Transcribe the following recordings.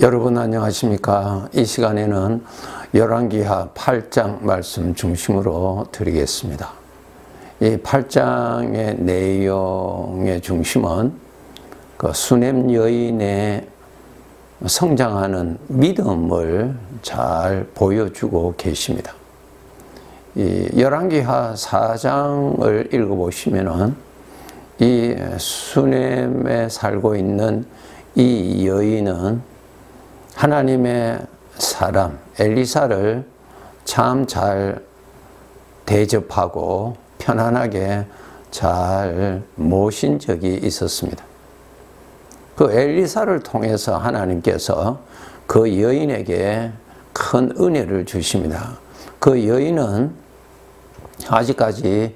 여러분 안녕하십니까? 이 시간에는 열왕기하 8장 말씀 중심으로 드리겠습니다. 이 8장의 내용의 중심은 그 수넴 여인의 성장하는 믿음을 잘 보여주고 계십니다. 이 열왕기하 4장을 읽어보시면은 이 수넴에 살고 있는 이 여인은 하나님의 사람 엘리사를 참 잘 대접하고 편안하게 잘 모신 적이 있었습니다. 그 엘리사를 통해서 하나님께서 그 여인에게 큰 은혜를 주십니다. 그 여인은 아직까지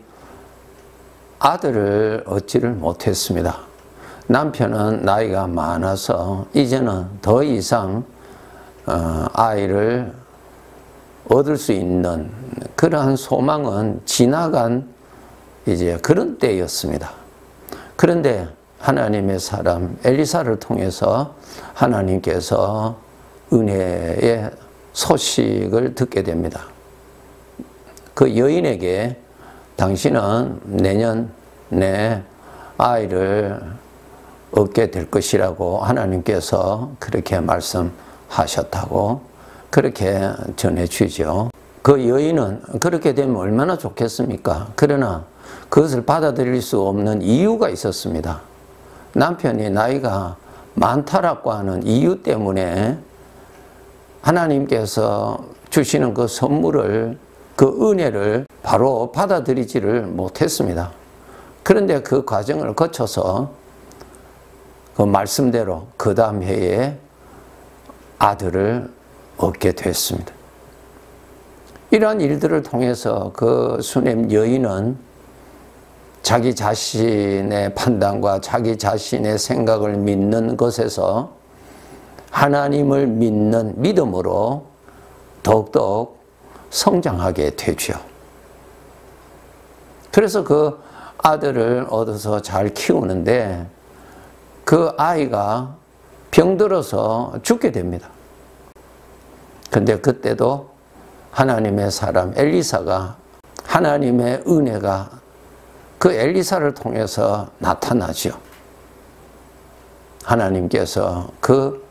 아들을 얻지를 못했습니다. 남편은 나이가 많아서 이제는 더 이상 아이를 얻을 수 있는 그러한 소망은 지나간 이제 그런 때였습니다. 그런데 하나님의 사람 엘리사를 통해서 하나님께서 은혜의 소식을 듣게 됩니다. 그 여인에게 당신은 내년 내 아이를 얻게 될 것이라고 하나님께서 그렇게 말씀하셨다고 그렇게 전해주죠. 그 여인은 그렇게 되면 얼마나 좋겠습니까? 그러나 그것을 받아들일 수 없는 이유가 있었습니다. 남편이 나이가 많다라고 하는 이유 때문에 하나님께서 주시는 그 선물을, 그 은혜를 바로 받아들이지를 못했습니다. 그런데 그 과정을 거쳐서 그 말씀대로 그 다음 해에 아들을 얻게 됐습니다. 이러한 일들을 통해서 그 수넴 여인은 자기 자신의 판단과 자기 자신의 생각을 믿는 것에서 하나님을 믿는 믿음으로 더욱더욱 성장하게 되죠. 그래서 그 아들을 얻어서 잘 키우는데 그 아이가 병들어서 죽게 됩니다. 근데 그때도 하나님의 사람 엘리사가, 하나님의 은혜가 그 엘리사를 통해서 나타나죠. 하나님께서 그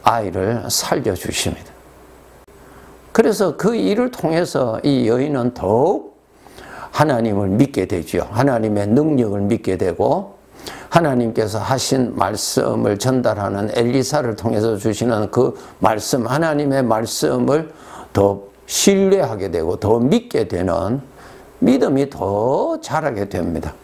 아이를 살려주십니다. 그래서 그 일을 통해서 이 여인은 더욱 하나님을 믿게 되죠. 하나님의 능력을 믿게 되고 하나님께서 하신 말씀을 전달하는 엘리사를 통해서 주시는 그 말씀, 하나님의 말씀을 더 신뢰하게 되고 더 믿게 되는 믿음이 더 자라게 됩니다.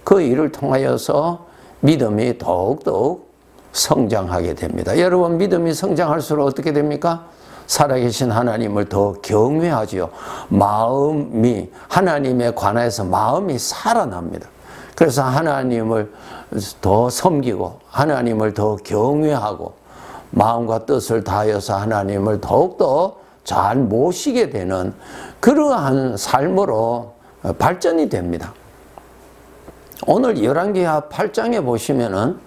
그 일을 통하여서 믿음이 더욱더욱 성장하게 됩니다. 여러분, 믿음이 성장할수록 어떻게 됩니까? 살아계신 하나님을 더 경외하지요. 마음이, 하나님에 관해서 마음이 살아납니다. 그래서 하나님을 더 섬기고 하나님을 더 경외하고 마음과 뜻을 다하여서 하나님을 더욱더 잘 모시게 되는 그러한 삶으로 발전이 됩니다. 오늘 열왕기하 8장에 보시면은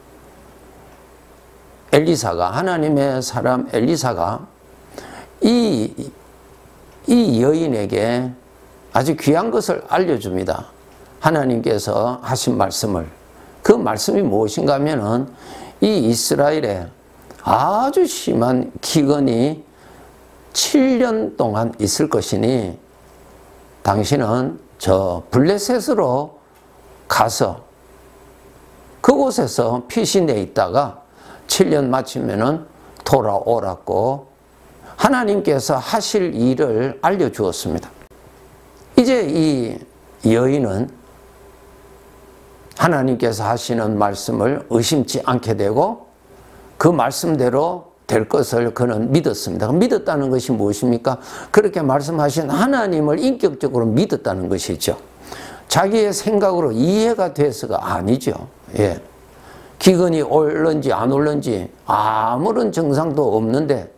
엘리사가, 하나님의 사람 엘리사가 이 여인에게 아주 귀한 것을 알려줍니다. 하나님께서 하신 말씀을. 그 말씀이 무엇인가 하면은 이 이스라엘에 아주 심한 기근이 7년 동안 있을 것이니 당신은 저 블레셋으로 가서 그곳에서 피신해 있다가 7년 마치면은 돌아오라고 하나님께서 하실 일을 알려주었습니다. 이제 이 여인은 하나님께서 하시는 말씀을 의심치 않게 되고 그 말씀대로 될 것을 그는 믿었습니다. 믿었다는 것이 무엇입니까? 그렇게 말씀하신 하나님을 인격적으로 믿었다는 것이죠. 자기의 생각으로 이해가 돼서가 아니죠. 예. 기근이 올는지 안 올는지 아무런 증상도 없는데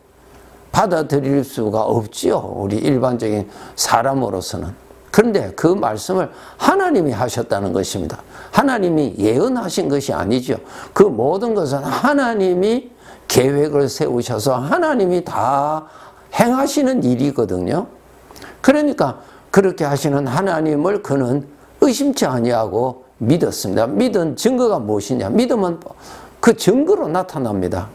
받아들일 수가 없지요. 우리 일반적인 사람으로서는. 그런데 그 말씀을 하나님이 하셨다는 것입니다. 하나님이 예언하신 것이 아니죠. 그 모든 것은 하나님이 계획을 세우셔서 하나님이 다 행하시는 일이거든요. 그러니까 그렇게 하시는 하나님을 그는 의심치 아니하고 믿었습니다. 믿은 증거가 무엇이냐? 믿음은 그 증거로 나타납니다.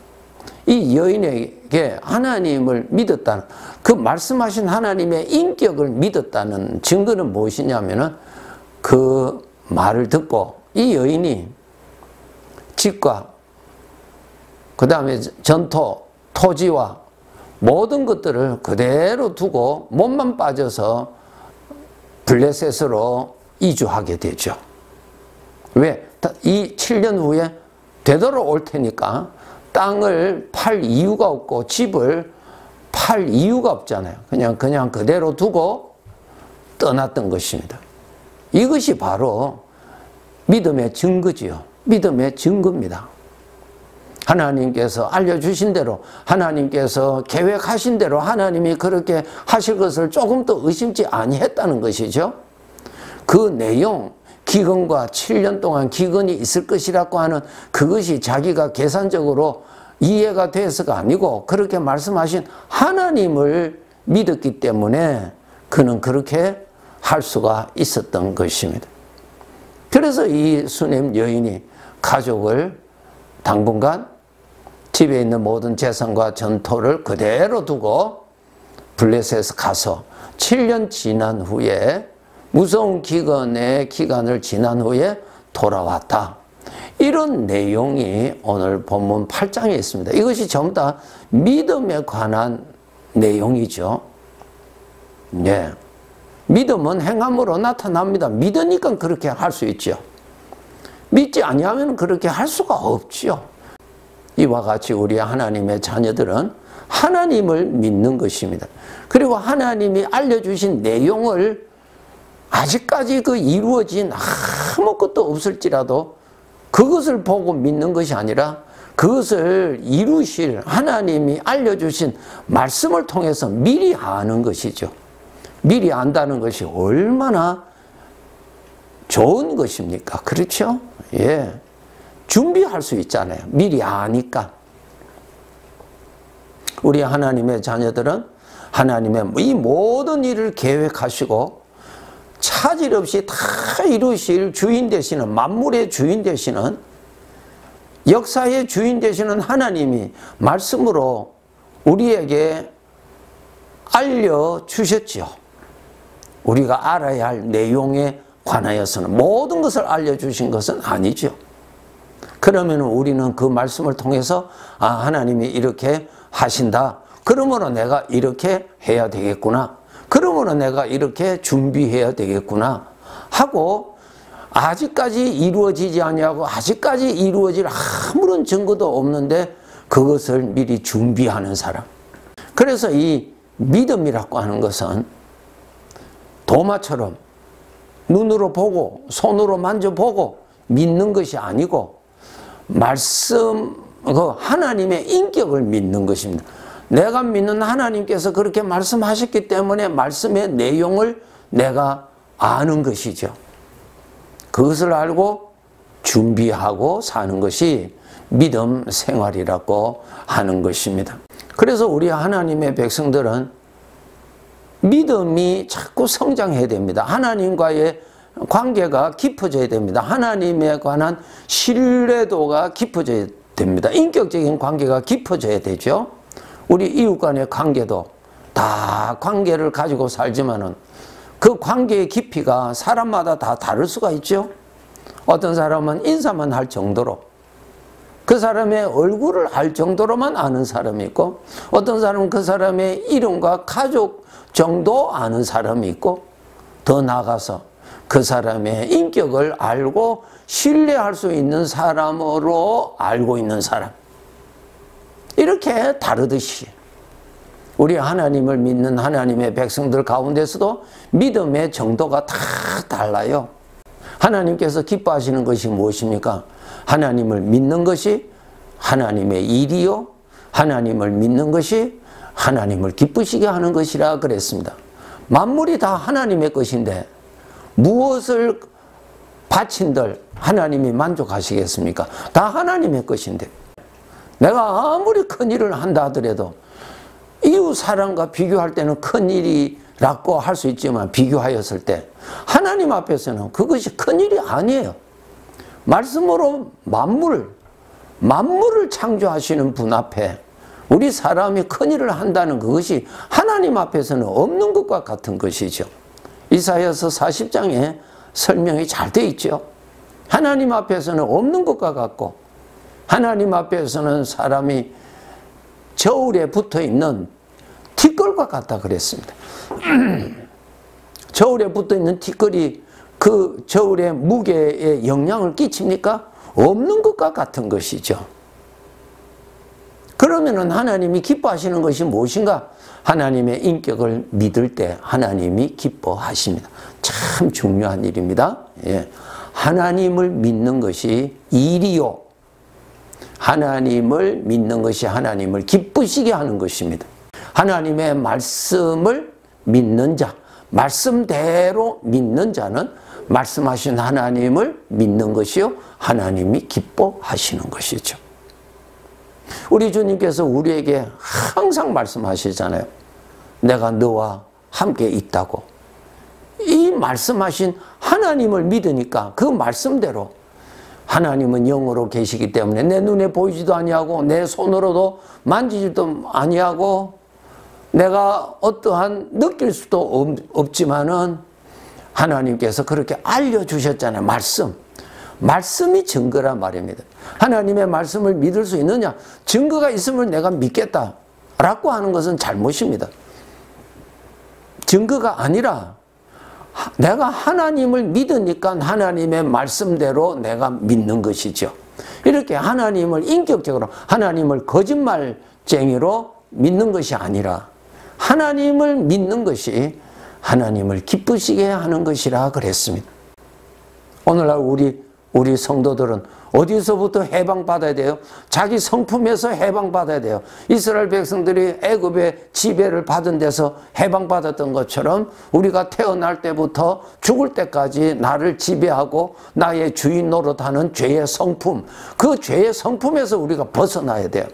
이 여인에게 하나님을 믿었다는, 그 말씀하신 하나님의 인격을 믿었다는 증거는 무엇이냐면은 그 말을 듣고 이 여인이 집과 그 다음에 전토, 토지와 모든 것들을 그대로 두고 몸만 빠져서 블레셋으로 이주하게 되죠. 왜? 이 7년 후에 되돌아올 테니까 땅을 팔 이유가 없고 집을 팔 이유가 없잖아요. 그냥 그대로 두고 떠났던 것입니다. 이것이 바로 믿음의 증거지요. 믿음의 증거입니다. 하나님께서 알려주신 대로, 하나님께서 계획하신 대로 하나님이 그렇게 하실 것을 조금 더 의심치 아니했다는 것이죠. 그 내용, 기근과 7년 동안 기근이 있을 것이라고 하는 그것이 자기가 계산적으로 이해가 돼서가 아니고 그렇게 말씀하신 하나님을 믿었기 때문에 그는 그렇게 할 수가 있었던 것입니다. 그래서 이 수넴 여인이 가족을 당분간 집에 있는 모든 재산과 전토를 그대로 두고 블레셋에 가서 7년 지난 후에 무서운 기근의 기간을 지난 후에 돌아왔다. 이런 내용이 오늘 본문 8장에 있습니다. 이것이 전부 다 믿음에 관한 내용이죠. 네. 믿음은 행함으로 나타납니다. 믿으니까 그렇게 할 수 있죠. 믿지 아니하면 그렇게 할 수가 없죠. 이와 같이 우리 하나님의 자녀들은 하나님을 믿는 것입니다. 그리고 하나님이 알려주신 내용을 아직까지 그 이루어진 아무것도 없을지라도 그것을 보고 믿는 것이 아니라 그것을 이루실 하나님이 알려주신 말씀을 통해서 미리 아는 것이죠. 미리 안다는 것이 얼마나 좋은 것입니까? 그렇죠? 예. 준비할 수 있잖아요. 미리 아니까. 우리 하나님의 자녀들은 하나님의 이 모든 일을 계획하시고 차질 없이 다 이루실 주인 되시는, 만물의 주인 되시는, 역사의 주인 되시는 하나님이 말씀으로 우리에게 알려주셨죠. 우리가 알아야 할 내용에 관하여서는 모든 것을 알려주신 것은 아니죠. 그러면 우리는 그 말씀을 통해서 하나님이 이렇게 하신다. 그러므로 내가 이렇게 해야 되겠구나. 그러므로 내가 이렇게 준비해야 되겠구나 하고 아직까지 이루어지지 아니하고 아직까지 이루어질 아무런 증거도 없는데 그것을 미리 준비하는 사람. 그래서 이 믿음이라고 하는 것은 도마처럼 눈으로 보고 손으로 만져보고 믿는 것이 아니고 말씀, 하나님의 인격을 믿는 것입니다. 내가 믿는 하나님께서 그렇게 말씀하셨기 때문에 말씀의 내용을 내가 아는 것이죠. 그것을 알고 준비하고 사는 것이 믿음 생활이라고 하는 것입니다. 그래서 우리 하나님의 백성들은 믿음이 자꾸 성장해야 됩니다. 하나님과의 관계가 깊어져야 됩니다. 하나님에 관한 신뢰도가 깊어져야 됩니다. 인격적인 관계가 깊어져야 되죠. 우리 이웃 간의 관계도 다 관계를 가지고 살지만은 그 관계의 깊이가 사람마다 다 다를 수가 있죠. 어떤 사람은 인사만 할 정도로 그 사람의 얼굴을 알 정도로만 아는 사람이 있고 어떤 사람은 그 사람의 이름과 가족 정도 아는 사람이 있고 더 나아가서 그 사람의 인격을 알고 신뢰할 수 있는 사람으로 알고 있는 사람. 이렇게 다르듯이 우리 하나님을 믿는 하나님의 백성들 가운데서도 믿음의 정도가 다 달라요. 하나님께서 기뻐하시는 것이 무엇입니까? 하나님을 믿는 것이 하나님의 일이요. 하나님을 믿는 것이 하나님을 기쁘시게 하는 것이라 그랬습니다. 만물이 다 하나님의 것인데 무엇을 바친들 하나님이 만족하시겠습니까? 다 하나님의 것인데 내가 아무리 큰일을 한다 하더라도 이웃 사람과 비교할 때는 큰일이라고 할 수 있지만 비교하였을 때 하나님 앞에서는 그것이 큰일이 아니에요. 말씀으로 만물을 창조하시는 분 앞에 우리 사람이 큰일을 한다는 그것이 하나님 앞에서는 없는 것과 같은 것이죠. 이사야서 40장에 설명이 잘 되어 있죠. 하나님 앞에서는 없는 것과 같고 하나님 앞에서는 사람이 저울에 붙어있는 티끌과 같다 그랬습니다. 저울에 붙어있는 티끌이 그 저울의 무게에 영향을 끼칩니까? 없는 것과 같은 것이죠. 그러면은 하나님이 기뻐하시는 것이 무엇인가? 하나님의 인격을 믿을 때 하나님이 기뻐하십니다. 참 중요한 일입니다. 예. 하나님을 믿는 것이 일이요. 하나님을 믿는 것이 하나님을 기쁘시게 하는 것입니다. 하나님의 말씀을 믿는 자, 말씀대로 믿는 자는 말씀하신 하나님을 믿는 것이요. 하나님이 기뻐하시는 것이죠. 우리 주님께서 우리에게 항상 말씀하시잖아요. 내가 너와 함께 있다고. 이 말씀하신 하나님을 믿으니까 그 말씀대로 하나님은 영으로 계시기 때문에 내 눈에 보이지도 아니하고 내 손으로도 만지지도 아니하고 내가 어떠한 느낄 수도 없지만은 하나님께서 그렇게 알려주셨잖아요. 말씀이 증거란 말입니다. 하나님의 말씀을 믿을 수 있느냐? 증거가 있으면 내가 믿겠다라고 하는 것은 잘못입니다. 증거가 아니라 내가 하나님을 믿으니까 하나님의 말씀대로 내가 믿는 것이죠. 이렇게 하나님을 인격적으로 하나님을 거짓말쟁이로 믿는 것이 아니라 하나님을 믿는 것이 하나님을 기쁘시게 하는 것이라 그랬습니다. 오늘날 우리 성도들은 어디서부터 해방받아야 돼요? 자기 성품에서 해방받아야 돼요. 이스라엘 백성들이 애굽의 지배를 받은 데서 해방받았던 것처럼 우리가 태어날 때부터 죽을 때까지 나를 지배하고 나의 주인 노릇하는 죄의 성품, 그 죄의 성품에서 우리가 벗어나야 돼요.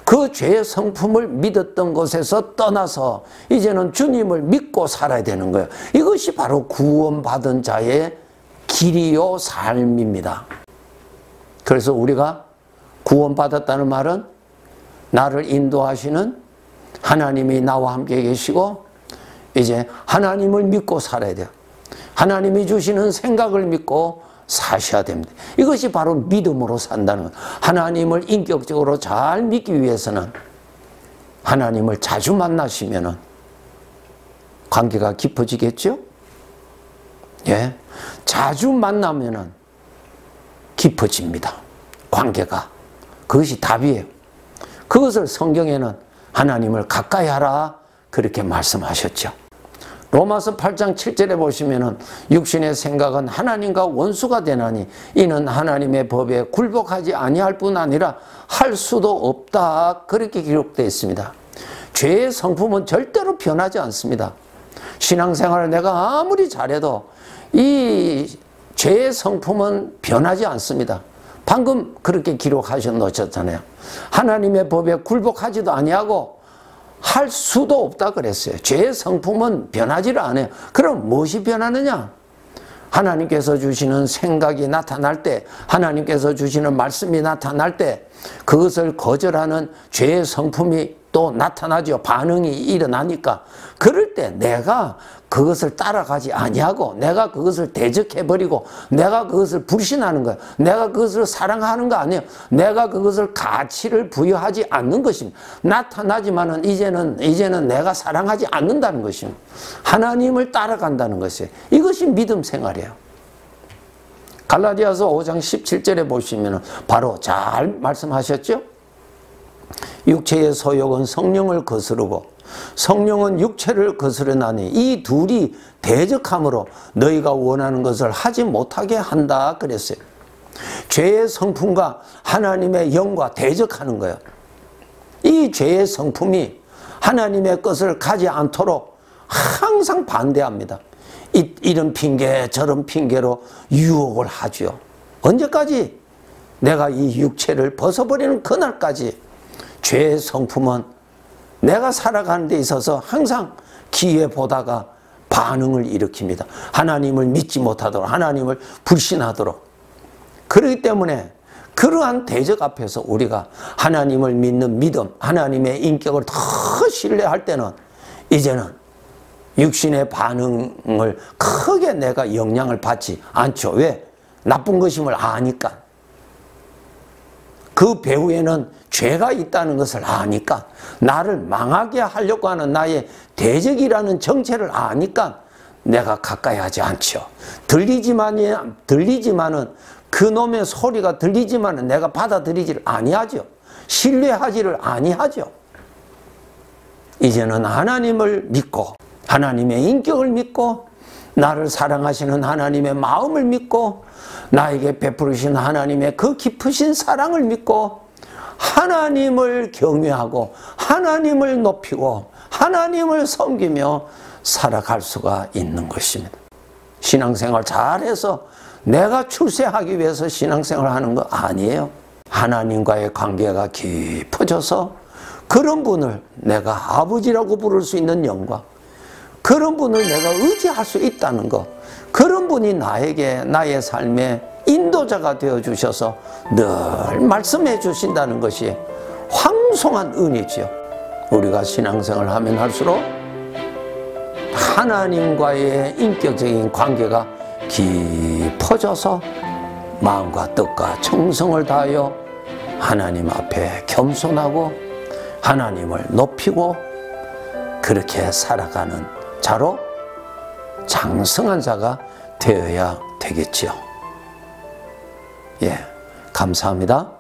그 죄의 성품을 믿었던 곳에서 떠나서 이제는 주님을 믿고 살아야 되는 거예요. 이것이 바로 구원받은 자의 길이요 삶입니다. 그래서 우리가 구원받았다는 말은 나를 인도하시는 하나님이 나와 함께 계시고 이제 하나님을 믿고 살아야 돼요. 하나님이 주시는 생각을 믿고 사셔야 됩니다. 이것이 바로 믿음으로 산다는 것. 하나님을 인격적으로 잘 믿기 위해서는 하나님을 자주 만나시면은 관계가 깊어지겠죠? 예. 자주 만나면은 깊어집니다. 관계가. 그것이 답이에요. 그것을 성경에는 하나님을 가까이 하라 그렇게 말씀하셨죠. 로마서 8장 7절에 보시면은 육신의 생각은 하나님과 원수가 되나니 이는 하나님의 법에 굴복하지 아니할 뿐 아니라 할 수도 없다 그렇게 기록되어 있습니다. 죄의 성품은 절대로 변하지 않습니다. 신앙생활을 내가 아무리 잘해도 이 죄의 성품은 변하지 않습니다. 방금 그렇게 기록하셔 놓으셨잖아요. 하나님의 법에 굴복하지도 아니하고 할 수도 없다 그랬어요. 죄의 성품은 변하지를 않아요. 그럼 무엇이 변하느냐? 하나님께서 주시는 생각이 나타날 때, 하나님께서 주시는 말씀이 나타날 때 그것을 거절하는 죄의 성품이 또 나타나죠. 반응이 일어나니까. 그럴 때 내가 그것을 따라가지 아니하고 내가 그것을 대적해버리고 내가 그것을 불신하는 거예요. 내가 그것을 사랑하는 거 아니에요. 내가 그것을 가치를 부여하지 않는 것입니다. 나타나지만은 이제는 내가 사랑하지 않는다는 것입니다. 하나님을 따라간다는 것이에요. 이것이 믿음 생활이에요. 갈라디아서 5장 17절에 보시면 바로 잘 말씀하셨죠? 육체의 소욕은 성령을 거스르고 성령은 육체를 거스르나니 이 둘이 대적함으로 너희가 원하는 것을 하지 못하게 한다 그랬어요. 죄의 성품과 하나님의 영과 대적하는 거예요. 이 죄의 성품이 하나님의 것을 가지 않도록 항상 반대합니다. 이런 핑계 저런 핑계로 유혹을 하죠. 언제까지? 내가 이 육체를 벗어버리는 그날까지 죄의 성품은 내가 살아가는 데 있어서 항상 기회 보다가 반응을 일으킵니다. 하나님을 믿지 못하도록, 하나님을 불신하도록. 그렇기 때문에 그러한 대적 앞에서 우리가 하나님을 믿는 믿음, 하나님의 인격을 더 신뢰할 때는 이제는 육신의 반응을 크게 내가 영향을 받지 않죠. 왜? 나쁜 것임을 아니까. 그 배후에는 죄가 있다는 것을 아니까, 나를 망하게 하려고 하는 나의 대적이라는 정체를 아니까 내가 가까이 하지 않죠. 들리지만은 그놈의 소리가 들리지만은 내가 받아들이지를 아니하죠. 신뢰하지를 아니하죠. 이제는 하나님을 믿고, 하나님의 인격을 믿고, 나를 사랑하시는 하나님의 마음을 믿고, 나에게 베푸시는 하나님의 그 깊으신 사랑을 믿고, 하나님을 경외하고 하나님을 높이고 하나님을 섬기며 살아갈 수가 있는 것입니다. 신앙생활 잘해서 내가 출세하기 위해서 신앙생활을 하는 거 아니에요. 하나님과의 관계가 깊어져서 그런 분을 내가 아버지라고 부를 수 있는 영광, 그런 분을 내가 의지할 수 있다는 것, 그런 분이 나에게 나의 삶에 인도자가 되어 주셔서 늘 말씀해 주신다는 것이 황송한 은혜지요. 우리가 신앙생활을 하면 할수록 하나님과의 인격적인 관계가 깊어져서 마음과 뜻과 정성을 다하여 하나님 앞에 겸손하고 하나님을 높이고 그렇게 살아가는 자로 장성한 자가 되어야 되겠지요. 예, 감사합니다.